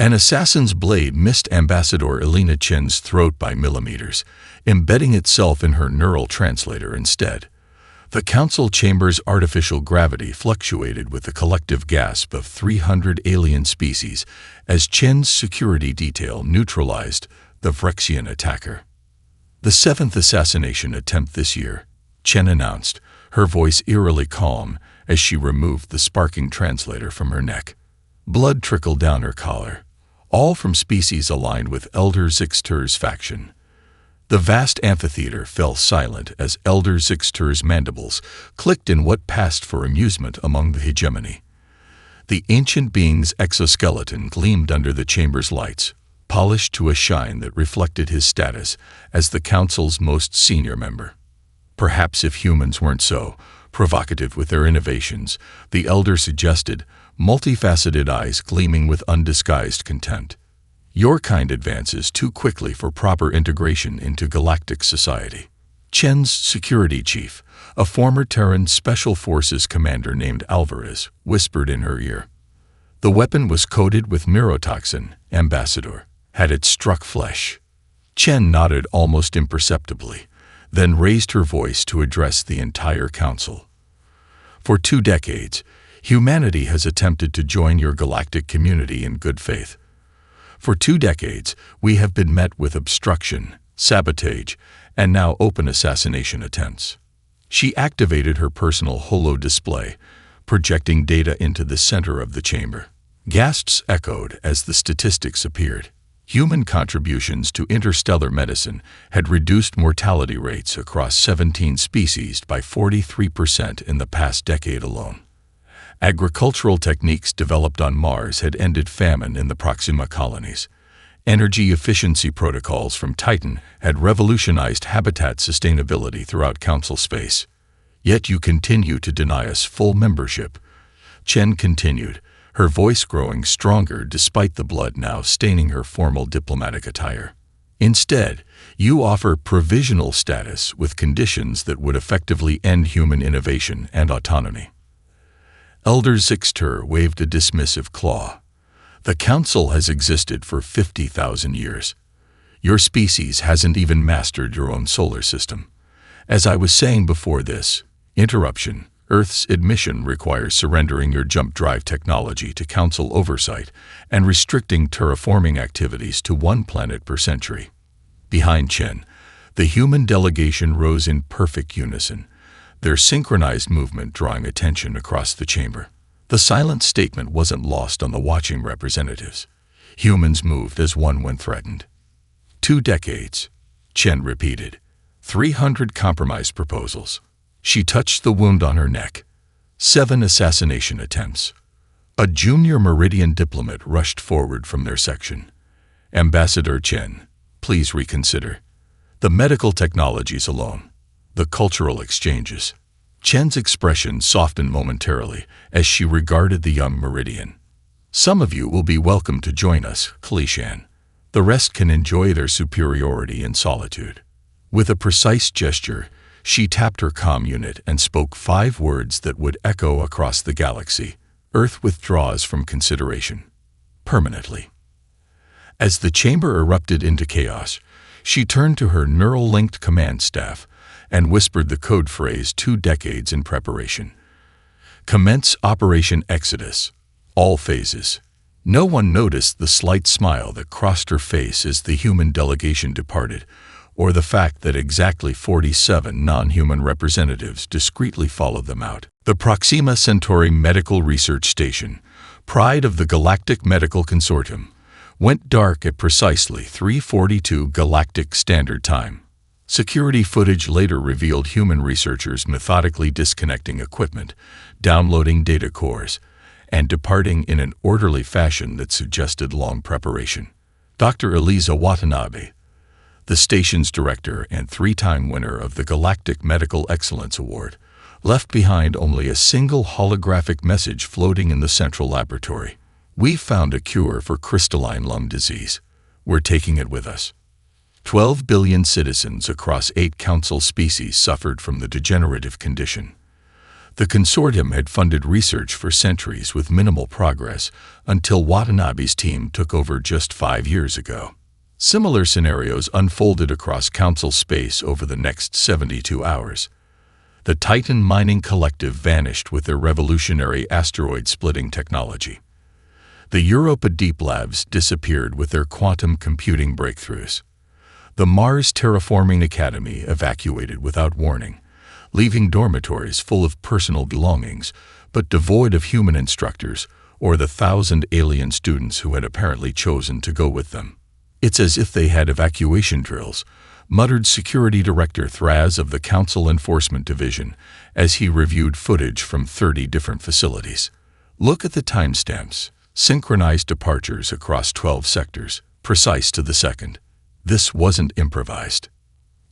An assassin's blade missed Ambassador Elena Chen's throat by millimeters, embedding itself in her neural translator instead. The council chamber's artificial gravity fluctuated with a collective gasp of 300 alien species as Chen's security detail neutralized the Phyrexian attacker. The seventh assassination attempt this year, Chen announced, her voice eerily calm as she removed the sparking translator from her neck. Blood trickled down her collar, all from species aligned with Elder Zixter's faction. The vast amphitheater fell silent as Elder Zixter's mandibles clicked in what passed for amusement among the hegemony. The ancient being's exoskeleton gleamed under the chamber's lights, polished to a shine that reflected his status as the council's most senior member. Perhaps if humans weren't so provocative with their innovations, the elder suggested, multifaceted eyes gleaming with undisguised contempt. Your kind advances too quickly for proper integration into galactic society. Chen's security chief, a former Terran Special Forces commander named Alvarez, whispered in her ear. The weapon was coated with neurotoxin, Ambassador. Had it struck flesh? Chen nodded almost imperceptibly, then raised her voice to address the entire council. For 2 decades, humanity has attempted to join your galactic community in good faith. For 2 decades, we have been met with obstruction, sabotage, and now open assassination attempts. She activated her personal holo display, projecting data into the center of the chamber. Gasps echoed as the statistics appeared. Human contributions to interstellar medicine had reduced mortality rates across 17 species by 43% in the past decade alone. Agricultural techniques developed on Mars had ended famine in the Proxima colonies. Energy efficiency protocols from Titan had revolutionized habitat sustainability throughout Council space. Yet you continue to deny us full membership. Chen continued, her voice growing stronger despite the blood now staining her formal diplomatic attire. Instead, you offer provisional status with conditions that would effectively end human innovation and autonomy. Elder Zixter waved a dismissive claw. The Council has existed for 50,000 years. Your species hasn't even mastered your own solar system. As I was saying before this interruption, Earth's admission requires surrendering your jump drive technology to Council oversight and restricting terraforming activities to 1 planet per century. Behind Chen, the human delegation rose in perfect unison, their synchronized movement drawing attention across the chamber. The silent statement wasn't lost on the watching representatives. Humans moved as one when threatened. 2 decades, Chen repeated. 300 compromise proposals. She touched the wound on her neck. 7 assassination attempts. A junior Meridian diplomat rushed forward from their section. Ambassador Chen, please reconsider. The medical technologies alone. The cultural exchanges. Chen's expression softened momentarily as she regarded the young Meridian. Some of you will be welcome to join us, Kalishan. The rest can enjoy their superiority in solitude. With a precise gesture, she tapped her comm unit and spoke 5 words that would echo across the galaxy. Earth withdraws from consideration. Permanently. As the chamber erupted into chaos, she turned to her neural-linked command staff and whispered the code phrase 2 decades in preparation. Commence Operation Exodus. All phases. No one noticed the slight smile that crossed her face as the human delegation departed, or the fact that exactly 47 non-human representatives discreetly followed them out. The Proxima Centauri Medical Research Station, pride of the Galactic Medical Consortium, went dark at precisely 3:42 Galactic Standard Time. Security footage later revealed human researchers methodically disconnecting equipment, downloading data cores, and departing in an orderly fashion that suggested long preparation. Dr. Eliza Watanabe, the station's director and 3-time winner of the Galactic Medical Excellence Award, left behind only a single holographic message floating in the central laboratory. We've found a cure for crystalline lung disease. We're taking it with us. 12 billion citizens across 8 council species suffered from the degenerative condition. The consortium had funded research for centuries with minimal progress until Watanabe's team took over just 5 years ago. Similar scenarios unfolded across Council space over the next 72 hours. The Titan Mining Collective vanished with their revolutionary asteroid-splitting technology. The Europa Deep Labs disappeared with their quantum computing breakthroughs. The Mars Terraforming Academy evacuated without warning, leaving dormitories full of personal belongings, but devoid of human instructors or the 1,000 alien students who had apparently chosen to go with them. "It's as if they had evacuation drills," muttered Security Director Thraz of the Council Enforcement Division as he reviewed footage from 30 different facilities. "Look at the timestamps. Synchronized departures across 12 sectors, precise to the second. This wasn't improvised."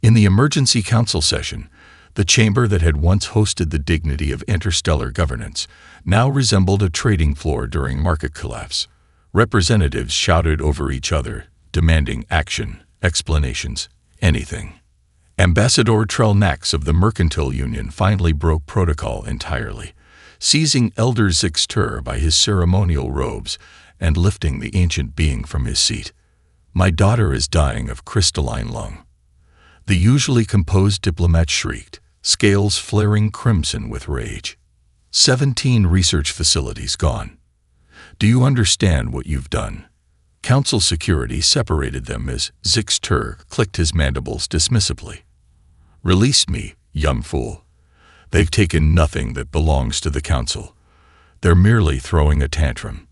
In the emergency council session, the chamber that had once hosted the dignity of interstellar governance now resembled a trading floor during market collapse. Representatives shouted over each other, demanding action, explanations, anything. Ambassador Trelnax of the Mercantile Union finally broke protocol entirely, seizing Elder Zixter by his ceremonial robes and lifting the ancient being from his seat. "My daughter is dying of crystalline lung." The usually composed diplomat shrieked, scales flaring crimson with rage. 17 research facilities gone. "Do you understand what you've done?" Council security separated them as Zixter clicked his mandibles dismissively. "Release me, young fool. They've taken nothing that belongs to the Council. They're merely throwing a tantrum.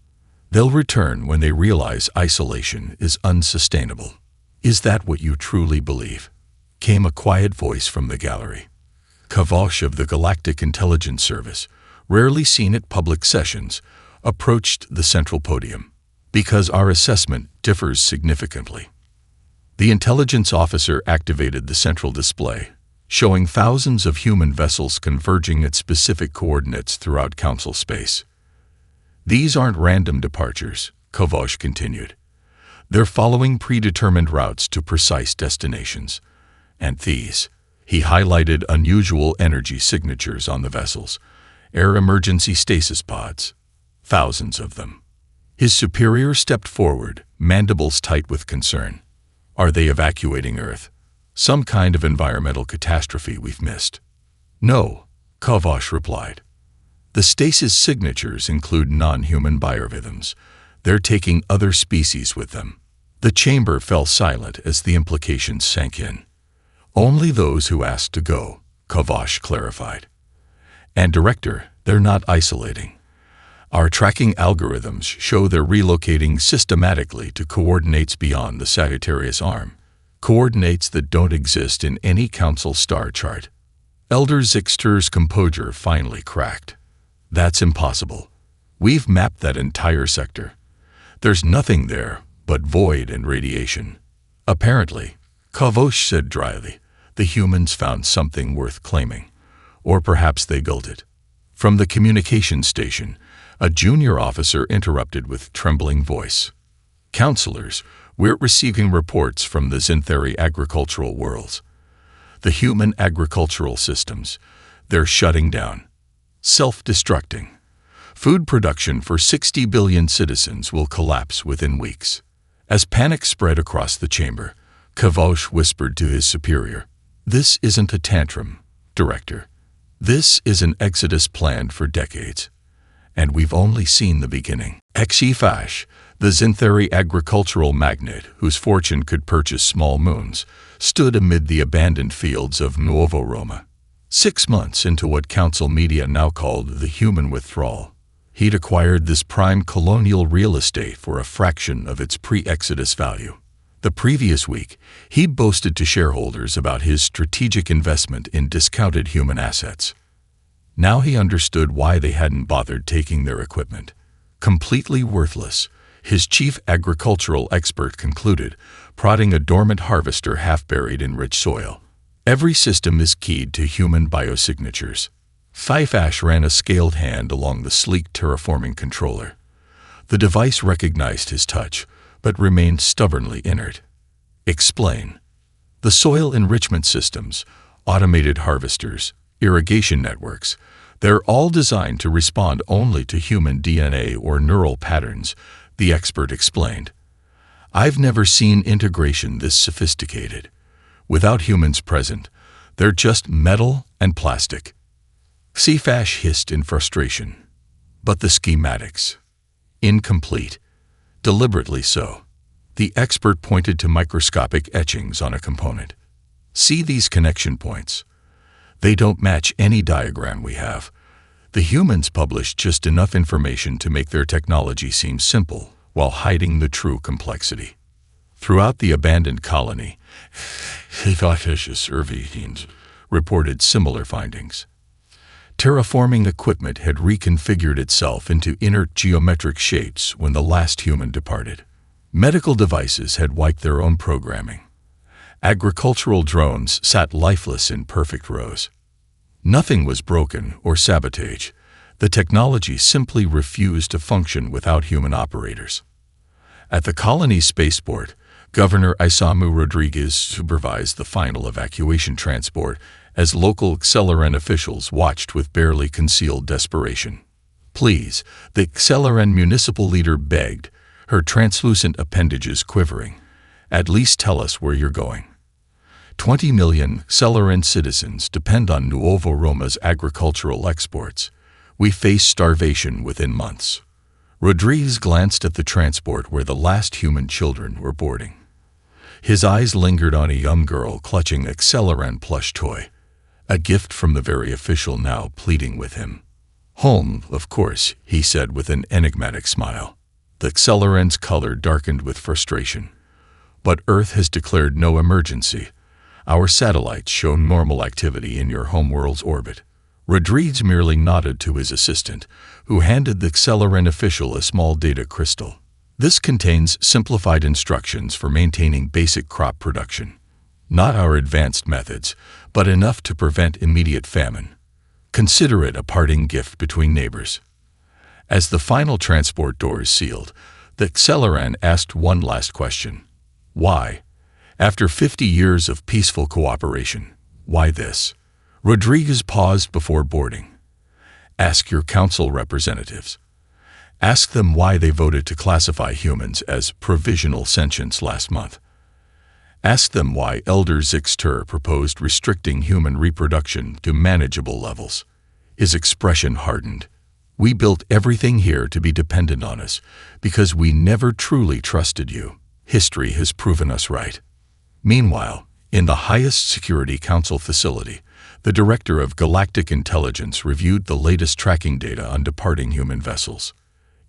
They'll return when they realize isolation is unsustainable." "Is that what you truly believe?" came a quiet voice from the gallery. Kavosh of the Galactic Intelligence Service, rarely seen at public sessions, approached the central podium. "Because our assessment differs significantly." The intelligence officer activated the central display, showing thousands of human vessels converging at specific coordinates throughout Council space. "These aren't random departures," Kavosh continued. "They're following predetermined routes to precise destinations. And these," he highlighted unusual energy signatures on the vessels, "air emergency stasis pods. Thousands of them." His superior stepped forward, mandibles tight with concern. "Are they evacuating Earth? Some kind of environmental catastrophe we've missed?" "No," Kavosh replied. "The stasis signatures include non-human biorhythms. They're taking other species with them." The chamber fell silent as the implications sank in. "Only those who asked to go," Kavosh clarified. "And Director, they're not isolating. Our tracking algorithms show they're relocating systematically to coordinates beyond the Sagittarius Arm, coordinates that don't exist in any Council star chart." Elder Zixter's composure finally cracked. "That's impossible. We've mapped that entire sector. There's nothing there but void and radiation." "Apparently," Kavosh said dryly, "the humans found something worth claiming. Or perhaps they built it." From the communications station, a junior officer interrupted with trembling voice. "Counselors, we're receiving reports from the Zintheri agricultural worlds. The human agricultural systems, they're shutting down. Self-destructing. Food production for 60 billion citizens will collapse within weeks." As panic spread across the chamber, Kavosh whispered to his superior, "This isn't a tantrum, Director. This is an exodus planned for decades. And we've only seen the beginning." HFY, the Zintheri agricultural magnate whose fortune could purchase small moons, stood amid the abandoned fields of Nuovo Roma. 6 months into what Council media now called the human withdrawal, he'd acquired this prime colonial real estate for a fraction of its pre-exodus value. The previous week, he'd boasted to shareholders about his strategic investment in discounted human assets. Now he understood why they hadn't bothered taking their equipment. Completely worthless, his chief agricultural expert concluded, prodding a dormant harvester half buried in rich soil. "Every system is keyed to human biosignatures." Sci-Fi ran a scaled hand along the sleek terraforming controller. The device recognized his touch, but remained stubbornly inert. "Explain." "The soil enrichment systems, automated harvesters, irrigation networks, They're all designed to respond only to human DNA or neural patterns, the expert explained. I've never seen integration this sophisticated. Without humans present, they're just metal and plastic. Sci-Fi hissed in frustration. But the schematics. Incomplete. Deliberately so. The expert pointed to microscopic etchings on a component. See these connection points. They don't match any diagram we have. The humans published just enough information to make their technology seem simple, while hiding the true complexity. Throughout the abandoned colony, surveillance reported similar findings. Terraforming equipment had reconfigured itself into inert geometric shapes when the last human departed. Medical devices had wiped their own programming. Agricultural drones sat lifeless in perfect rows. Nothing was broken or sabotage. The technology simply refused to function without human operators. At the colony's spaceport, Governor Isamu Rodriguez supervised the final evacuation transport as local Acceleran officials watched with barely concealed desperation. Please, the Acceleran municipal leader begged, her translucent appendages quivering. At least tell us where you're going. 20 million Acceleran citizens depend on Nuevo Roma's agricultural exports. We face starvation within months. Rodriguez glanced at the transport where the last human children were boarding. His eyes lingered on a young girl clutching Acceleran plush toy, a gift from the very official now pleading with him. Home, of course, he said with an enigmatic smile. The Acceleran's color darkened with frustration. But Earth has declared no emergency. Our satellites show normal activity in your homeworld's orbit. Rodriguez merely nodded to his assistant, who handed the Acceleran official a small data crystal. This contains simplified instructions for maintaining basic crop production. Not our advanced methods, but enough to prevent immediate famine. Consider it a parting gift between neighbors. As the final transport doors sealed, the Acceleran asked one last question. Why? After 50 years of peaceful cooperation, why this? Rodriguez paused before boarding. Ask your council representatives. Ask them why they voted to classify humans as provisional sentience last month. Ask them why Elder Zixter proposed restricting human reproduction to manageable levels. His expression hardened. We built everything here to be dependent on us because we never truly trusted you. History has proven us right. Meanwhile, in the highest security council facility, the director of Galactic Intelligence reviewed the latest tracking data on departing human vessels.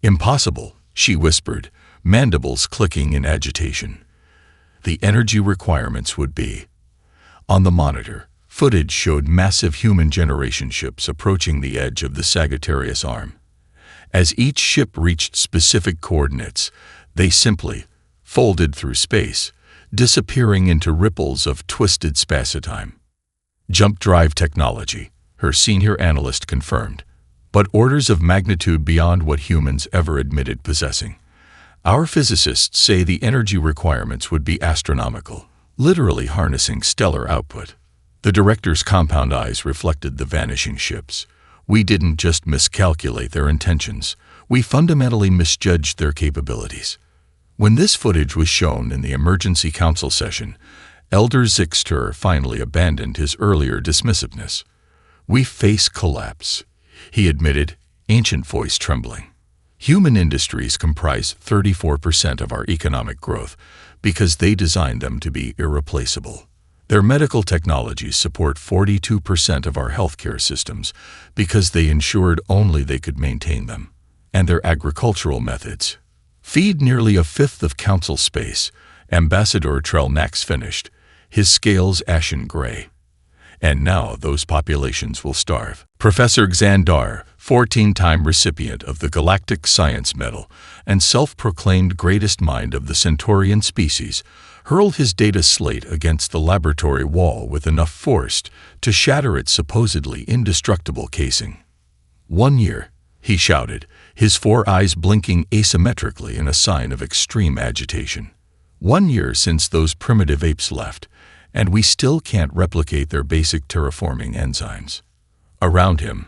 Impossible, she whispered, mandibles clicking in agitation. The energy requirements would be. On the monitor, footage showed massive human generation ships approaching the edge of the Sagittarius Arm. As each ship reached specific coordinates, they simply folded through space, disappearing into ripples of twisted spacetime. Jump drive technology, her senior analyst confirmed, but orders of magnitude beyond what humans ever admitted possessing. Our physicists say the energy requirements would be astronomical, literally harnessing stellar output. The director's compound eyes reflected the vanishing ships. We didn't just miscalculate their intentions, we fundamentally misjudged their capabilities. When this footage was shown in the emergency council session, Elder Zixter finally abandoned his earlier dismissiveness. We face collapse, he admitted, ancient voice trembling. Human industries comprise 34% of our economic growth because they designed them to be irreplaceable. Their medical technologies support 42% of our healthcare systems because they ensured only they could maintain them. And their agricultural methods feed nearly a fifth of council space, Ambassador Trelnax finished, his scales ashen gray. And now those populations will starve. Professor Xandar, 14-time recipient of the Galactic Science Medal and self-proclaimed greatest mind of the Centaurian species, hurled his data slate against the laboratory wall with enough force to shatter its supposedly indestructible casing. 1 year, he shouted, his 4 eyes blinking asymmetrically in a sign of extreme agitation. 1 year since those primitive apes left, and we still can't replicate their basic terraforming enzymes. Around him,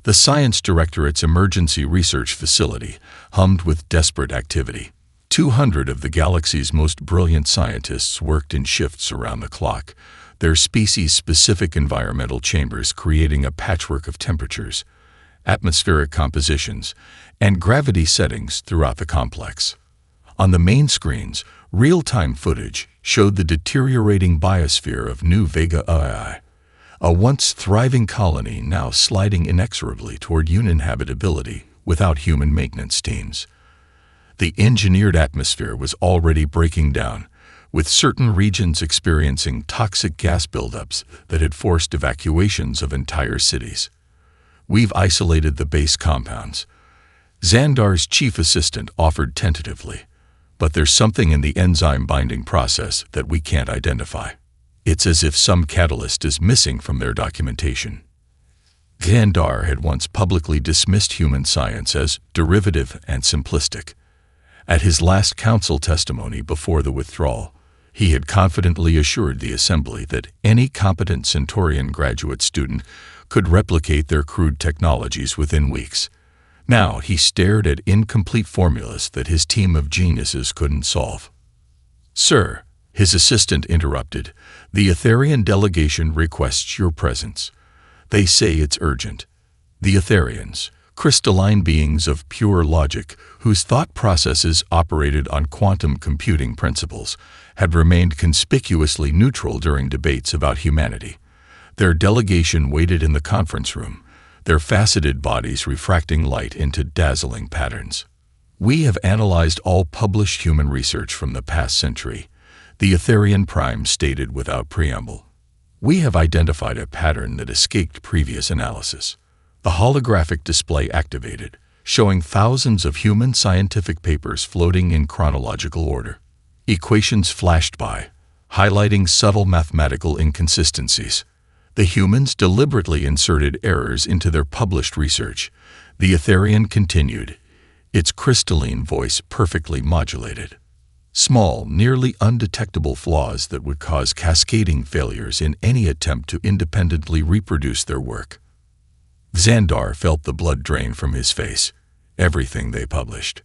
The Science Directorate's emergency research facility hummed with desperate activity. 200 of the galaxy's most brilliant scientists worked in shifts around the clock, their species-specific environmental chambers creating a patchwork of temperatures, atmospheric compositions, and gravity settings throughout the complex. On the main screens, real-time footage showed the deteriorating biosphere of New Vega II, a once thriving colony now sliding inexorably toward uninhabitability without human maintenance teams. The engineered atmosphere was already breaking down, with certain regions experiencing toxic gas buildups that had forced evacuations of entire cities. "We've isolated the base compounds," Xandar's chief assistant offered tentatively, "but there's something in the enzyme binding process that we can't identify. It's as if some catalyst is missing from their documentation." Xandar had once publicly dismissed human science as derivative and simplistic. At his last council testimony before the withdrawal, he had confidently assured the assembly that any competent Centaurian graduate student could replicate their crude technologies within weeks. Now he stared at incomplete formulas that his team of geniuses couldn't solve. "Sir," his assistant interrupted, "the Etherian delegation requests your presence. They say it's urgent." The Etherians, crystalline beings of pure logic whose thought processes operated on quantum computing principles, had remained conspicuously neutral during debates about humanity. Their delegation waited in the conference room, their faceted bodies refracting light into dazzling patterns. "We have analyzed all published human research from the past century," the Etherian Prime stated without preamble. "We have identified a pattern that escaped previous analysis." The holographic display activated, showing thousands of human scientific papers floating in chronological order. Equations flashed by, highlighting subtle mathematical inconsistencies. The humans deliberately inserted errors into their published research. The Etherian continued, its crystalline voice perfectly modulated. Small, nearly undetectable flaws that would cause cascading failures in any attempt to independently reproduce their work. Xandar felt the blood drain from his face. Everything they published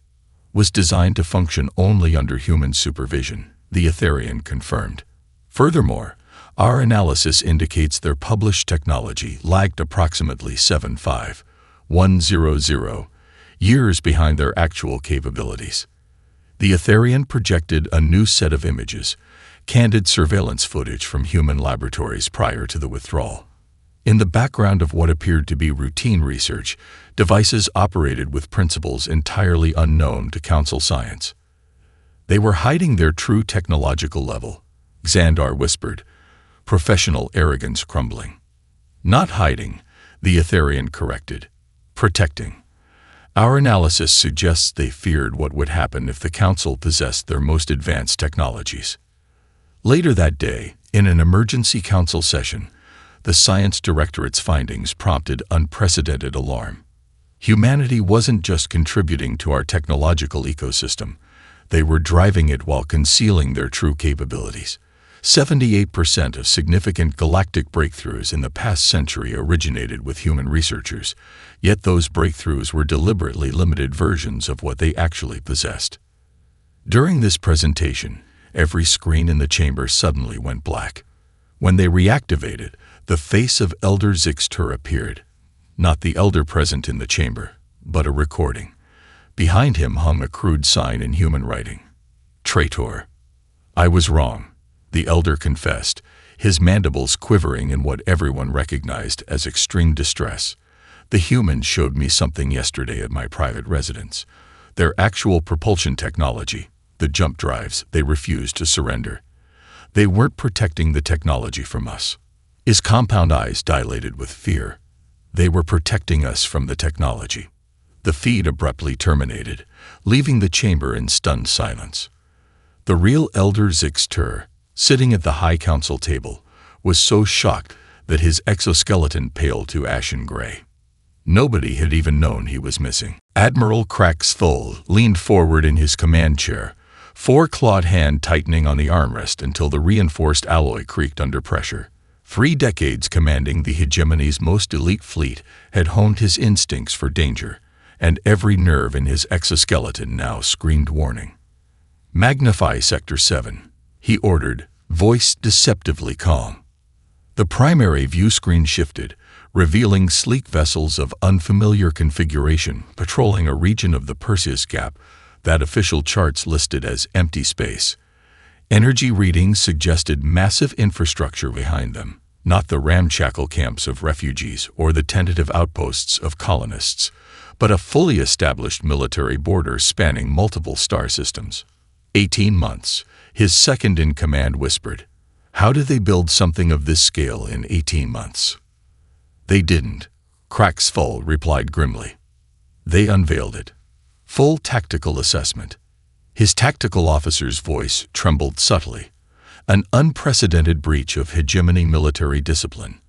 was designed to function only under human supervision, the Etherian confirmed. Furthermore, our analysis indicates their published technology lagged approximately 75100 years behind their actual capabilities. The Etherian projected a new set of images, candid surveillance footage from human laboratories prior to the withdrawal. In the background of what appeared to be routine research, devices operated with principles entirely unknown to Council science. They were hiding their true technological level, Xandar whispered, professional arrogance crumbling. "Not hiding," the Etherian corrected. "Protecting. Our analysis suggests they feared what would happen if the Council possessed their most advanced technologies." Later that day, in an emergency Council session, the Science Directorate's findings prompted unprecedented alarm. Humanity wasn't just contributing to our technological ecosystem, they were driving it while concealing their true capabilities. 78% of significant galactic breakthroughs in the past century originated with human researchers, yet those breakthroughs were deliberately limited versions of what they actually possessed. During this presentation, every screen in the chamber suddenly went black. When they reactivated, the face of Elder Zixter appeared. Not the elder present in the chamber, but a recording. Behind him hung a crude sign in human writing. "Traitor." "I was wrong," the elder confessed, his mandibles quivering in what everyone recognized as extreme distress. "The humans showed me something yesterday at my private residence. Their actual propulsion technology, the jump drives, they refused to surrender. They weren't protecting the technology from us." His compound eyes dilated with fear. "They were protecting us from the technology." The feed abruptly terminated, leaving the chamber in stunned silence. The real Elder Zixter, sitting at the High Council table, was so shocked that his exoskeleton paled to ashen gray. Nobody had even known he was missing. Admiral Cracksthul leaned forward in his command chair, four-clawed hand tightening on the armrest until the reinforced alloy creaked under pressure. 3 decades commanding the hegemony's most elite fleet had honed his instincts for danger, and every nerve in his exoskeleton now screamed warning. "Magnify Sector 7, he ordered, voice deceptively calm. The primary view screen shifted, revealing sleek vessels of unfamiliar configuration patrolling a region of the Perseus Gap that official charts listed as empty space. Energy readings suggested massive infrastructure behind them, not the ramshackle camps of refugees or the tentative outposts of colonists, but a fully established military border spanning multiple star systems. 18 months, his second-in-command whispered. How did they build something of this scale in 18 months? They didn't, Cracksfull replied grimly. They unveiled it. Full tactical assessment. His tactical officer's voice trembled subtly. An unprecedented breach of hegemony military discipline.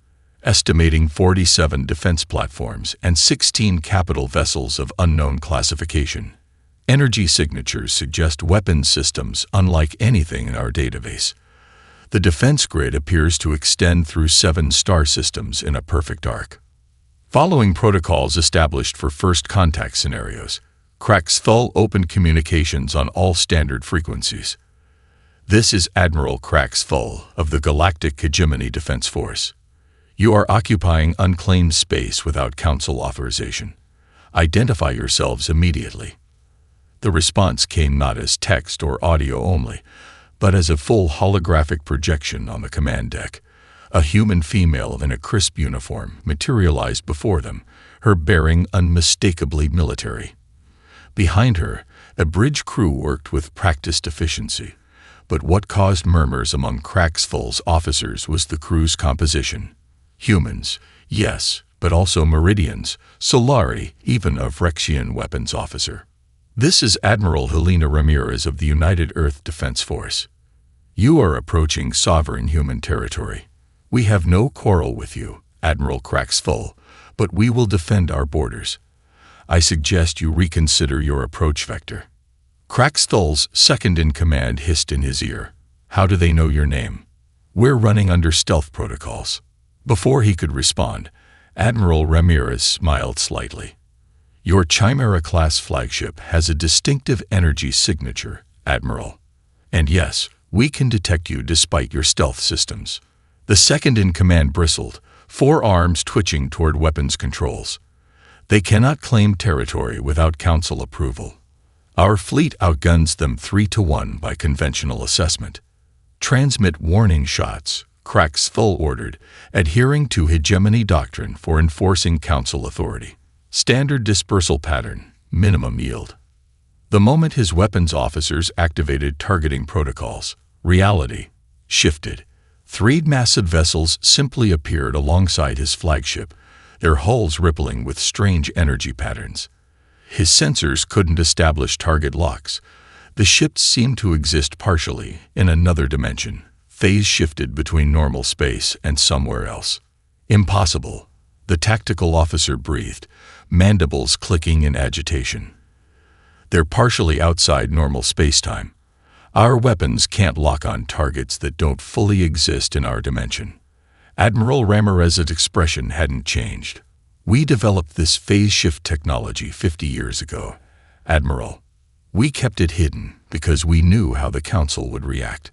Estimating 47 defense platforms and 16 capital vessels of unknown classification. Energy signatures suggest weapons systems unlike anything in our database. The defense grid appears to extend through 7 star systems in a perfect arc. Following protocols established for first contact scenarios, Cracksfull opened communications on all standard frequencies. This is Admiral Cracksfull of the Galactic Hegemony Defense Force. You are occupying unclaimed space without Council authorization. Identify yourselves immediately. The response came not as text or audio only, but as a full holographic projection on the command deck. A human female in a crisp uniform materialized before them, her bearing unmistakably military. Behind her, a bridge crew worked with practiced efficiency. But what caused murmurs among Cracksfull's officers was the crew's composition. Humans, yes, but also Meridians, Solari, even a Vrexian weapons officer. This is Admiral Helena Ramirez of the United Earth Defense Force. You are approaching sovereign human territory. We have no quarrel with you, Admiral Cracksfull, but we will defend our borders. I suggest you reconsider your approach vector. Cracksfull's second-in-command hissed in his ear. How do they know your name? We're running under stealth protocols. Before he could respond, Admiral Ramirez smiled slightly. Your Chimera-class flagship has a distinctive energy signature, Admiral. And yes, we can detect you despite your stealth systems. The second-in-command bristled, forearms twitching toward weapons controls. They cannot claim territory without Council approval. Our fleet outguns them 3-1 by conventional assessment. Transmit warning shots, Cracksfull ordered, adhering to hegemony doctrine for enforcing Council authority. Standard dispersal pattern, minimum yield. The moment his weapons officers activated targeting protocols, reality shifted. 3 massive vessels simply appeared alongside his flagship, their hulls rippling with strange energy patterns. His sensors couldn't establish target locks. The ships seemed to exist partially in another dimension, phase shifted between normal space and somewhere else. Impossible, the tactical officer breathed, mandibles clicking in agitation. They're partially outside normal spacetime. Our weapons can't lock on targets that don't fully exist in our dimension. Admiral Ramirez's expression hadn't changed. We developed this phase shift technology 50 years ago, Admiral. We kept it hidden because we knew how the Council would react.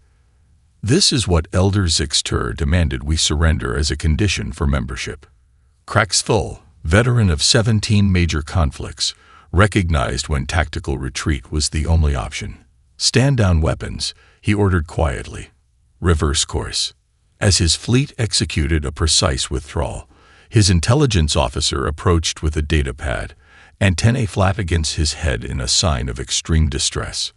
This is what Elder Zixtur demanded we surrender as a condition for membership. Cracksfull, veteran of 17 major conflicts, recognized when tactical retreat was the only option. Stand down weapons, he ordered quietly. Reverse course. As his fleet executed a precise withdrawal, his intelligence officer approached with a data pad, antennae flat against his head in a sign of extreme distress.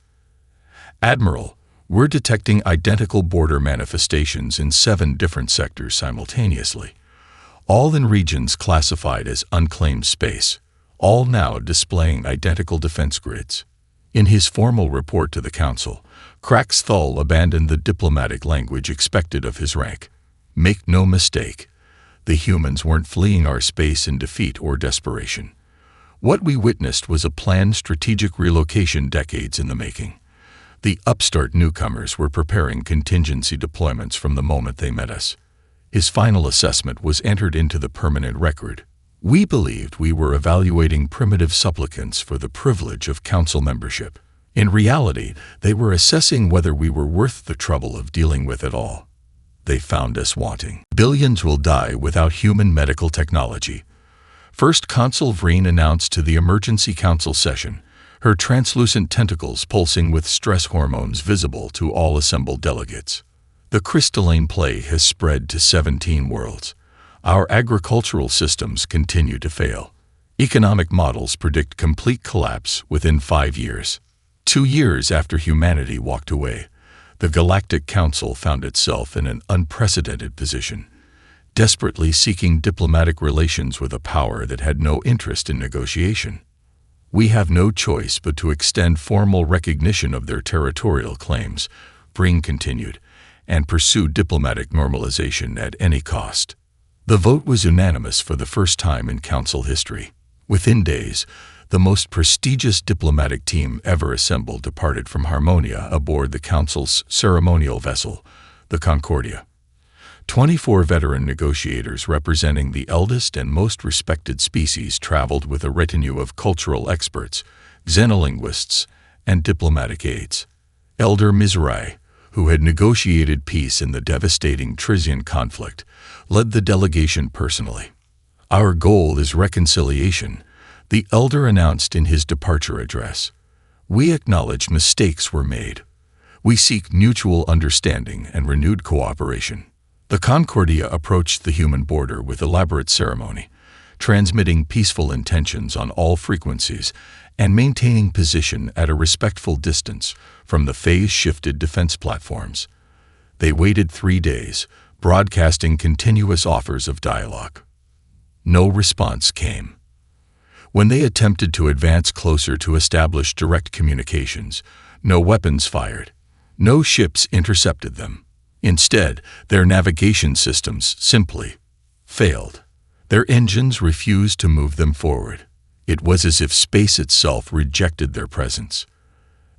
Admiral, we're detecting identical border manifestations in 7 different sectors simultaneously, all in regions classified as unclaimed space, all now displaying identical defense grids. In his formal report to the Council, Cracksfull abandoned the diplomatic language expected of his rank. Make no mistake, the humans weren't fleeing our space in defeat or desperation. What we witnessed was a planned strategic relocation decades in the making. The upstart newcomers were preparing contingency deployments from the moment they met us. His final assessment was entered into the permanent record. We believed we were evaluating primitive supplicants for the privilege of council membership. In reality, they were assessing whether we were worth the trouble of dealing with it all. They found us wanting. Billions will die without human medical technology. First Consul Vreen announced to the emergency council session, her translucent tentacles pulsing with stress hormones visible to all assembled delegates. The crystalline plague has spread to 17 worlds. Our agricultural systems continue to fail. Economic models predict complete collapse within 5 years. 2 years after humanity walked away, the Galactic Council found itself in an unprecedented position, desperately seeking diplomatic relations with a power that had no interest in negotiation. We have no choice but to extend formal recognition of their territorial claims, Breen continued, and pursue diplomatic normalization at any cost. The vote was unanimous for the first time in Council history. Within days, the most prestigious diplomatic team ever assembled departed from Harmonia aboard the Council's ceremonial vessel, the Concordia. 24 veteran negotiators representing the eldest and most respected species traveled with a retinue of cultural experts, xenolinguists, and diplomatic aides. Elder Mizrahi, who had negotiated peace in the devastating Trizian conflict, led the delegation personally. "Our goal is reconciliation," the elder announced in his departure address. "We acknowledge mistakes were made. We seek mutual understanding and renewed cooperation." The Concordia approached the human border with elaborate ceremony, transmitting peaceful intentions on all frequencies and maintaining position at a respectful distance from the phase-shifted defense platforms. They waited 3 days, broadcasting continuous offers of dialogue. No response came. When they attempted to advance closer to establish direct communications, no weapons fired. No ships intercepted them. Instead, their navigation systems simply failed. Their engines refused to move them forward. It was as if space itself rejected their presence.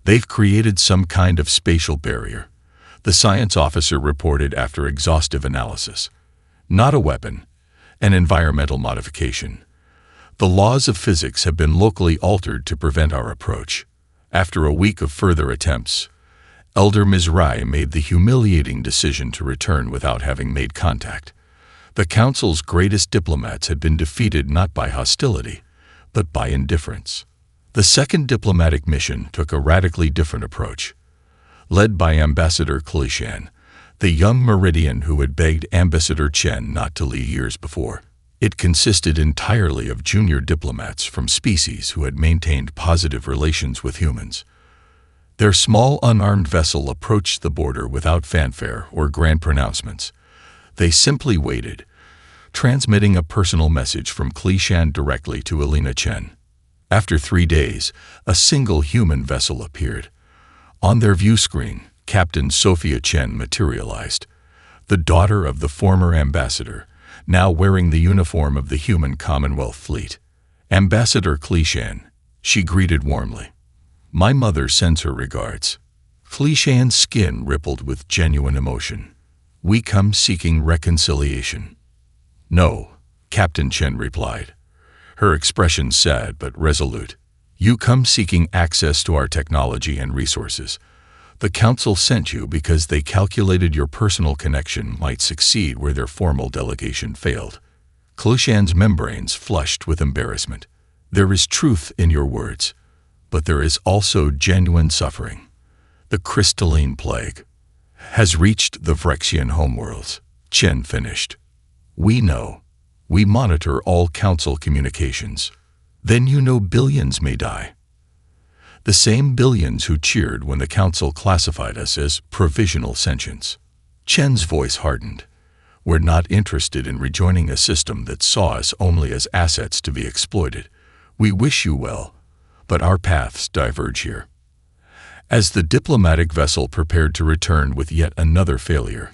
"They've created some kind of spatial barrier," the science officer reported after exhaustive analysis. "Not a weapon, an environmental modification. The laws of physics have been locally altered to prevent our approach." After a week of further attempts, Elder Mizrahi made the humiliating decision to return without having made contact. The Council's greatest diplomats had been defeated not by hostility, but by indifference. The second diplomatic mission took a radically different approach. Led by Ambassador Klishan, the young Meridian who had begged Ambassador Chen not to leave years before. It consisted entirely of junior diplomats from species who had maintained positive relations with humans. Their small unarmed vessel approached the border without fanfare or grand pronouncements. They simply waited, transmitting a personal message from Klishan directly to Elena Chen. After 3 days, a single human vessel appeared. On their view screen, Captain Sophia Chen materialized, the daughter of the former ambassador, now wearing the uniform of the human Commonwealth Fleet. "Ambassador Klishan," she greeted warmly. "My mother sends her regards." Klishan's skin rippled with genuine emotion. "We come seeking reconciliation." "No," Captain Chen replied, her expression sad but resolute. "You come seeking access to our technology and resources. The Council sent you because they calculated your personal connection might succeed where their formal delegation failed." Klishan's membranes flushed with embarrassment. "There is truth in your words, but there is also genuine suffering. The crystalline plague has reached the Phyrexian homeworlds," Chen finished. "We know. We monitor all Council communications. Then you know billions may die. The same billions who cheered when the Council classified us as provisional sentients." Chen's voice hardened. "We're not interested in rejoining a system that saw us only as assets to be exploited. We wish you well, but our paths diverge here." As the diplomatic vessel prepared to return with yet another failure,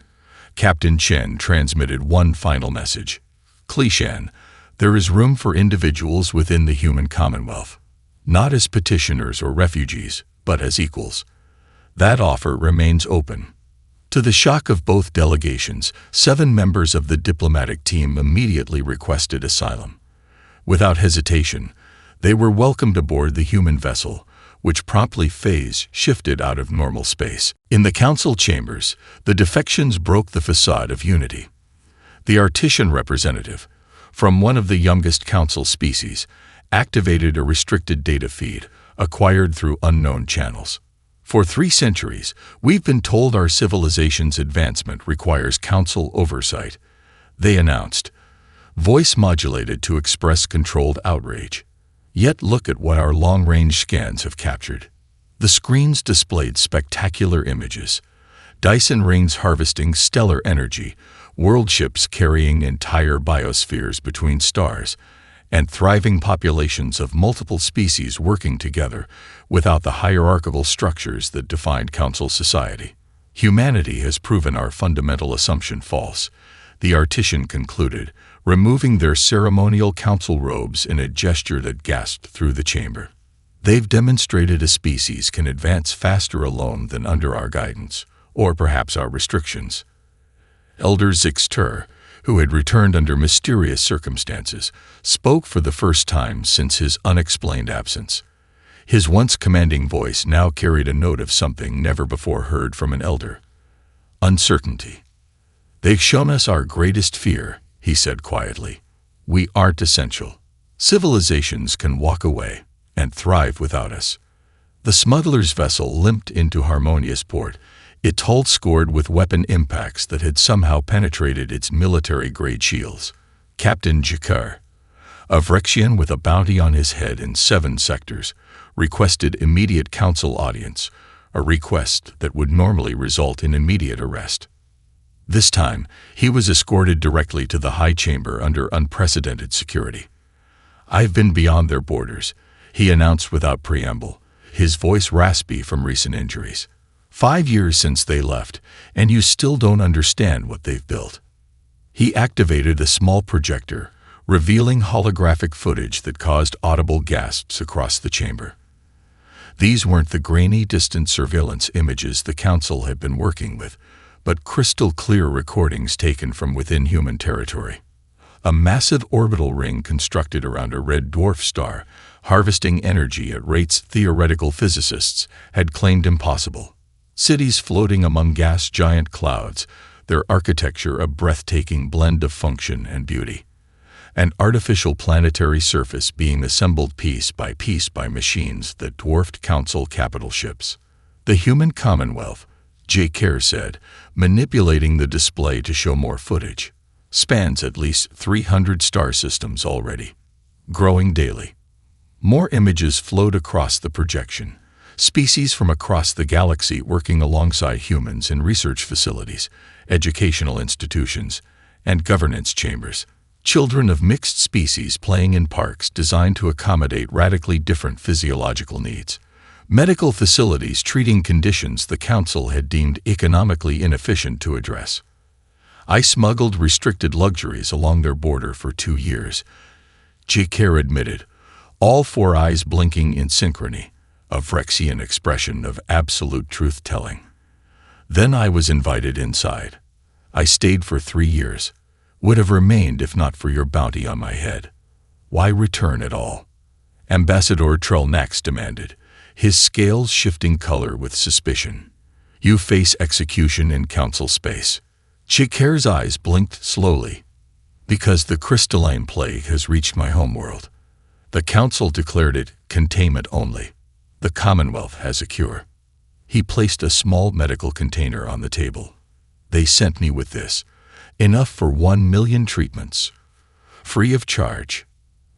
Captain Chen transmitted one final message. "Klishan, there is room for individuals within the human commonwealth. Not as petitioners or refugees, but as equals. That offer remains open. To the shock of both delegations, 7 members of the diplomatic team immediately requested asylum. Without hesitation, they were welcomed aboard the human vessel, which promptly phase-shifted out of normal space. In the council chambers, the defections broke the facade of unity. The Artisan representative, from one of the youngest council species, activated a restricted data feed, acquired through unknown channels. For 3 centuries, we've been told our civilization's advancement requires council oversight, they announced, voice modulated to express controlled outrage. Yet look at what our long-range scans have captured. The screens displayed spectacular images. Dyson rings harvesting stellar energy, world ships carrying entire biospheres between stars, and thriving populations of multiple species working together without the hierarchical structures that defined council society. Humanity has proven our fundamental assumption false, the Artisan concluded, removing their ceremonial council robes in a gesture that gasped through the chamber. They've demonstrated a species can advance faster alone than under our guidance, or perhaps our restrictions. Elder Zixter, who had returned under mysterious circumstances, spoke for the first time since his unexplained absence. His once commanding voice now carried a note of something never before heard from an elder. Uncertainty. They've shown us our greatest fear, he said quietly. We aren't essential. Civilizations can walk away and thrive without us. The smuggler's vessel limped into harmonious port, its hull scored with weapon impacts that had somehow penetrated its military-grade shields. Captain Jakar, a Vrexian with a bounty on his head in 7 sectors, requested immediate council audience, a request that would normally result in immediate arrest. This time, he was escorted directly to the high chamber under unprecedented security. I've been beyond their borders, he announced without preamble, his voice raspy from recent injuries. 5 years since they left, and you still don't understand what they've built. He activated a small projector, revealing holographic footage that caused audible gasps across the chamber. These weren't the grainy, distant surveillance images the council had been working with, but crystal-clear recordings taken from within human territory. A massive orbital ring constructed around a red dwarf star, harvesting energy at rates theoretical physicists had claimed impossible. Cities floating among gas-giant clouds, their architecture a breathtaking blend of function and beauty. An artificial planetary surface being assembled piece by machines that dwarfed council capital ships. The human commonwealth, J. Kerr said, manipulating the display to show more footage, spans at least 300 star systems already, growing daily. More images flowed across the projection, species from across the galaxy working alongside humans in research facilities, educational institutions, and governance chambers. Children of mixed species playing in parks designed to accommodate radically different physiological needs. Medical facilities treating conditions the council had deemed economically inefficient to address. I smuggled restricted luxuries along their border for 2 years, J. Kerr admitted, all 4 eyes blinking in synchrony, a Vrexian expression of absolute truth-telling. Then I was invited inside. I stayed for 3 years. Would have remained if not for your bounty on my head. Why return at all? Ambassador Trellnax demanded, his scales shifting color with suspicion. You face execution in council space. J. Kerr's eyes blinked slowly. Because the crystalline plague has reached my homeworld. The council declared it containment only. The Commonwealth has a cure. He placed a small medical container on the table. They sent me with this. Enough for 1 million treatments. Free of charge.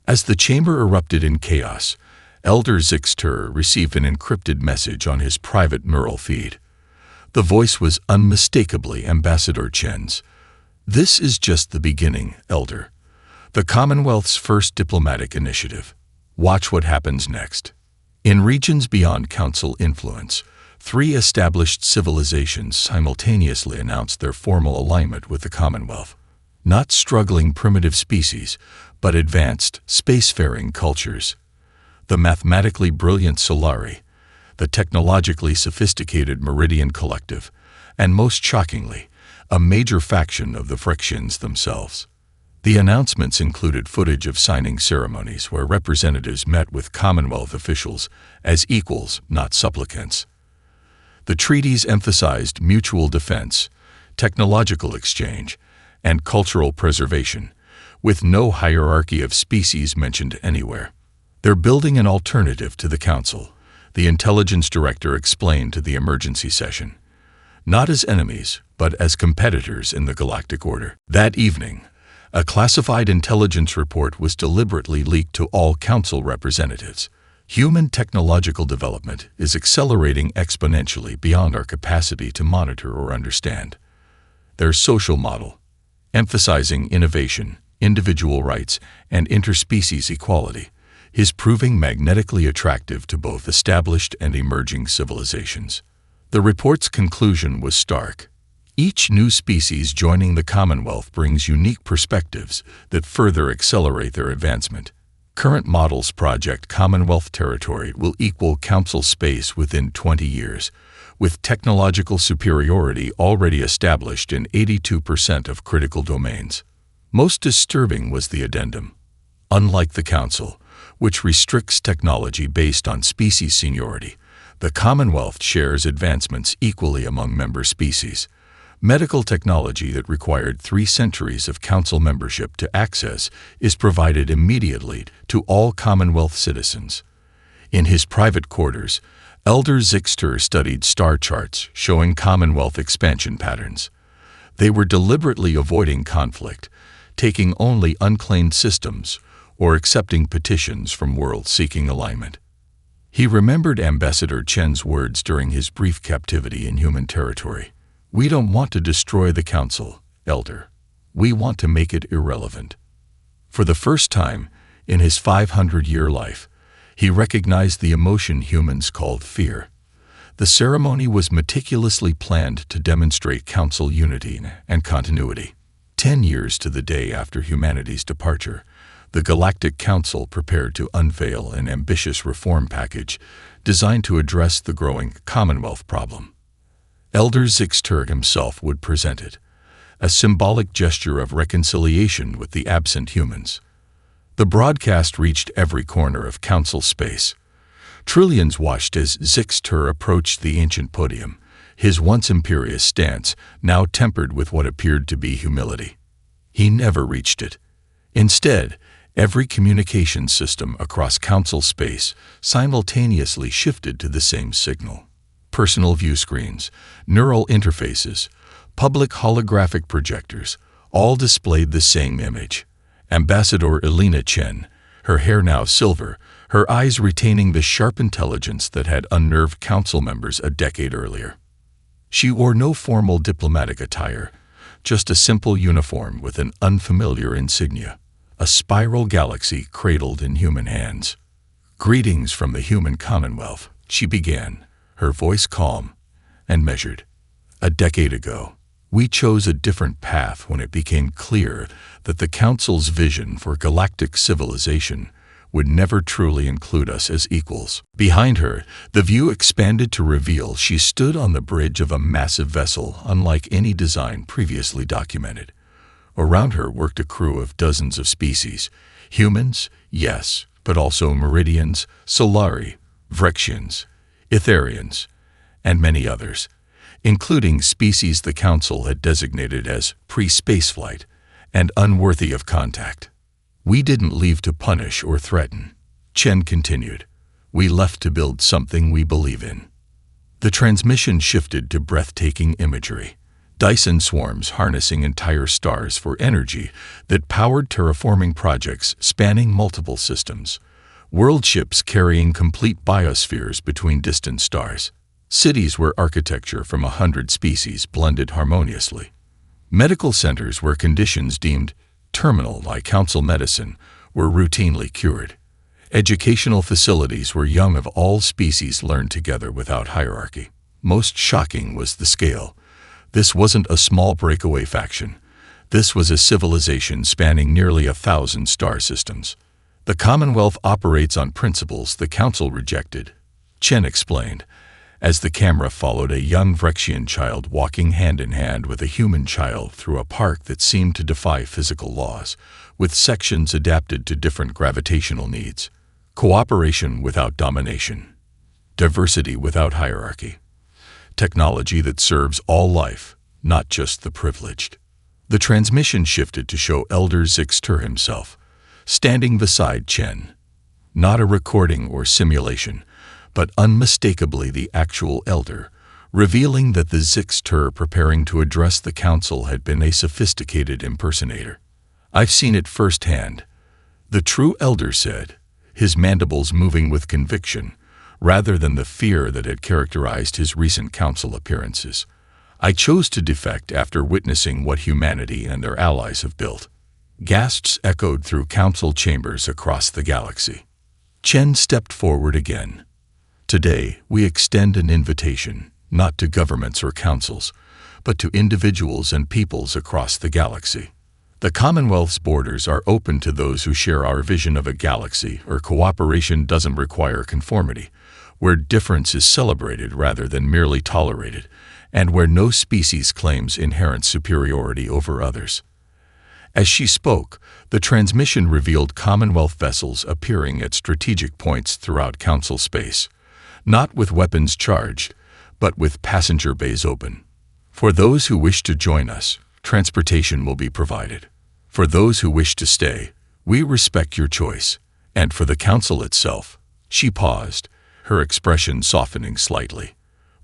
As the chamber erupted in chaos, Elder Zixter received an encrypted message on his private neural feed. The voice was unmistakably Ambassador Chen's. This is just the beginning, Elder. The Commonwealth's first diplomatic initiative. Watch what happens next. In regions beyond council influence, 3 established civilizations simultaneously announced their formal alignment with the Commonwealth. Not struggling primitive species, but advanced, spacefaring cultures. The mathematically brilliant Solari, the technologically sophisticated Meridian Collective, and most shockingly, a major faction of the Frictions themselves. The announcements included footage of signing ceremonies where representatives met with Commonwealth officials as equals, not supplicants. The treaties emphasized mutual defense, technological exchange, and cultural preservation, with no hierarchy of species mentioned anywhere. They're building an alternative to the Council, the intelligence director explained to the emergency session. Not as enemies, but as competitors in the Galactic Order. That evening, a classified intelligence report was deliberately leaked to all Council representatives. Human technological development is accelerating exponentially beyond our capacity to monitor or understand. Their social model, emphasizing innovation, individual rights, and interspecies equality, is proving magnetically attractive to both established and emerging civilizations. The report's conclusion was stark. Each new species joining the Commonwealth brings unique perspectives that further accelerate their advancement. Current models project Commonwealth territory will equal Council space within 20 years, with technological superiority already established in 82% of critical domains. Most disturbing was the addendum. Unlike the Council, which restricts technology based on species seniority, the Commonwealth shares advancements equally among member species. Medical technology that required 3 centuries of Council membership to access is provided immediately to all Commonwealth citizens. In his private quarters, Elder Zixter studied star charts showing Commonwealth expansion patterns. They were deliberately avoiding conflict, taking only unclaimed systems, or accepting petitions from worlds seeking alignment. He remembered Ambassador Chen's words during his brief captivity in human territory. "We don't want to destroy the Council, Elder. We want to make it irrelevant." For the first time in his 500-year life, he recognized the emotion humans called fear. The ceremony was meticulously planned to demonstrate Council unity and continuity. 10 years to the day after humanity's departure, the Galactic Council prepared to unveil an ambitious reform package designed to address the growing Commonwealth problem. Elder Zixter himself would present it, a symbolic gesture of reconciliation with the absent humans. The broadcast reached every corner of Council space. Trillions watched as Zixter approached the ancient podium, his once imperious stance now tempered with what appeared to be humility. He never reached it. Instead, every communication system across Council space simultaneously shifted to the same signal. Personal view screens, neural interfaces, public holographic projectors, all displayed the same image. Ambassador Elena Chen, her hair now silver, her eyes retaining the sharp intelligence that had unnerved Council members a decade earlier. She wore no formal diplomatic attire, just a simple uniform with an unfamiliar insignia, a spiral galaxy cradled in human hands. "Greetings from the human Commonwealth," she began, her voice calm and measured. "A decade ago, we chose a different path when it became clear that the Council's vision for galactic civilization would never truly include us as equals." Behind her, the view expanded to reveal she stood on the bridge of a massive vessel unlike any design previously documented. Around her worked a crew of dozens of species. Humans, yes, but also Meridians, Solari, Vrexians, Etherians, and many others, including species the Council had designated as pre-spaceflight and unworthy of contact. "We didn't leave to punish or threaten," Chen continued. "We left to build something we believe in." The transmission shifted to breathtaking imagery. Dyson swarms harnessing entire stars for energy that powered terraforming projects spanning multiple systems. World ships carrying complete biospheres between distant stars. Cities where architecture from 100 species blended harmoniously. Medical centers where conditions deemed terminal like Council medicine were routinely cured. Educational facilities where young of all species learned together without hierarchy. Most shocking was the scale. This wasn't a small breakaway faction. This was a civilization spanning nearly 1,000 star systems. The Commonwealth operates on principles the Council rejected: Chen explained, as the camera followed a young Vrexian child walking hand-in-hand with a human child through a park that seemed to defy physical laws, with sections adapted to different gravitational needs. Cooperation without domination. Diversity without hierarchy. Technology that serves all life, not just the privileged. The transmission shifted to show Elder Zixter himself, standing beside Chen. Not a recording or simulation, but unmistakably the actual Elder, revealing that the Zixter preparing to address the council had been a sophisticated impersonator. "I've seen it firsthand," the true Elder said, his mandibles moving with conviction, rather than the fear that had characterized his recent council appearances. "I chose to defect after witnessing what humanity and their allies have built." Gasps echoed through council chambers across the galaxy. Chen stepped forward again. "Today, we extend an invitation, not to governments or councils, but to individuals and peoples across the galaxy. The Commonwealth's borders are open to those who share our vision of a galaxy where cooperation doesn't require conformity, where difference is celebrated rather than merely tolerated, and where no species claims inherent superiority over others." As she spoke, the transmission revealed Commonwealth vessels appearing at strategic points throughout Council space, not with weapons charged, but with passenger bays open. "For those who wish to join us, transportation will be provided. For those who wish to stay, we respect your choice. And for the Council itself," she paused, her expression softening slightly,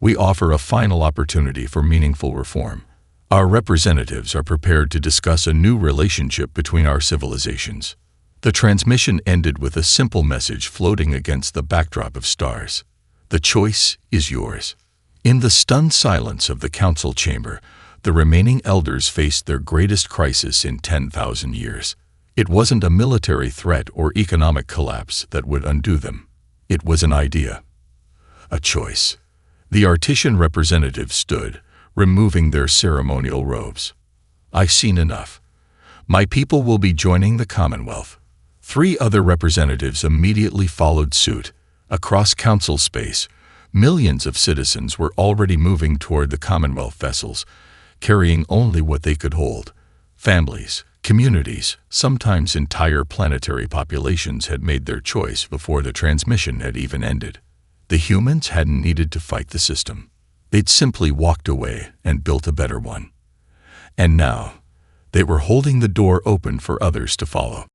"we offer a final opportunity for meaningful reform. Our representatives are prepared to discuss a new relationship between our civilizations." The transmission ended with a simple message floating against the backdrop of stars. "The choice is yours." In the stunned silence of the council chamber, the remaining elders faced their greatest crisis in 10,000 years. It wasn't a military threat or economic collapse that would undo them. It was an idea. A choice. The Artisan representatives stood, removing their ceremonial robes. "I've seen enough. My people will be joining the Commonwealth." 3 other representatives immediately followed suit. Across council space, millions of citizens were already moving toward the Commonwealth vessels, carrying only what they could hold. Families, communities, sometimes entire planetary populations had made their choice before the transmission had even ended. The humans hadn't needed to fight the system. They'd simply walked away and built a better one. And now, they were holding the door open for others to follow.